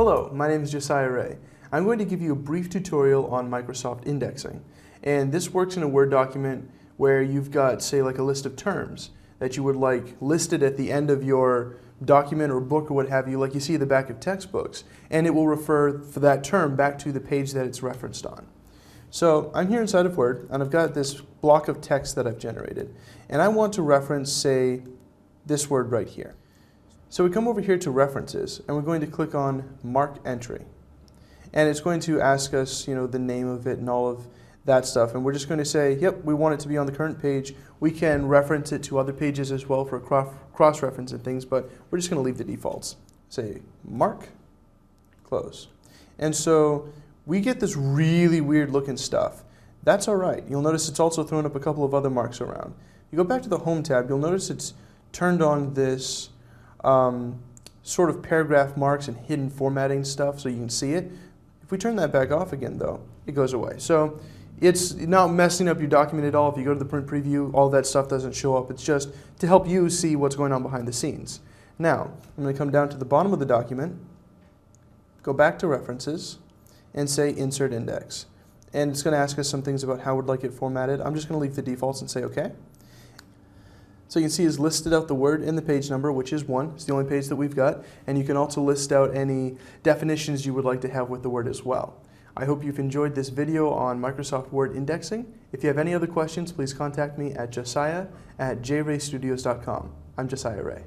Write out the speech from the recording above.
Hello, my name is Josiah Ray. I'm going to give you a brief tutorial on Microsoft indexing. And this works in a Word document where you've got, say, like a list of terms that you would like listed at the end of your document or book or what have you, like you see at the back of textbooks. And it will refer for that term back to the page that it's referenced on. So I'm here inside of Word, and I've got this block of text that I've generated. And I want to reference, say, this word right here. So we come over here to References, and we're going to click on Mark Entry. And it's going to ask us, the name of it and all of that stuff. And we're just going to say, yep, we want it to be on the current page. We can reference it to other pages as well for cross-reference and things, but we're just going to leave the defaults. Say, Mark, close. And so we get this really weird looking stuff. That's all right. You'll notice it's also thrown up a couple of other marks around. You go back to the Home tab, you'll notice it's turned on this sort of paragraph marks and hidden formatting stuff so you can see it. If we turn that back off again though, it goes away. So it's not messing up your document at all. If you go to the print preview, all that stuff doesn't show up. It's just to help you see what's going on behind the scenes. Now, I'm going to come down to the bottom of the document, go back to References, and say Insert Index. And it's going to ask us some things about how we'd like it formatted. I'm just going to leave the defaults and say OK. So you can see it's listed out the word and the page number, which is 1. It's the only page that we've got. And you can also list out any definitions you would like to have with the word as well. I hope you've enjoyed this video on Microsoft Word indexing. If you have any other questions, please contact me at josiah@jraystudios.com. I'm Josiah Ray.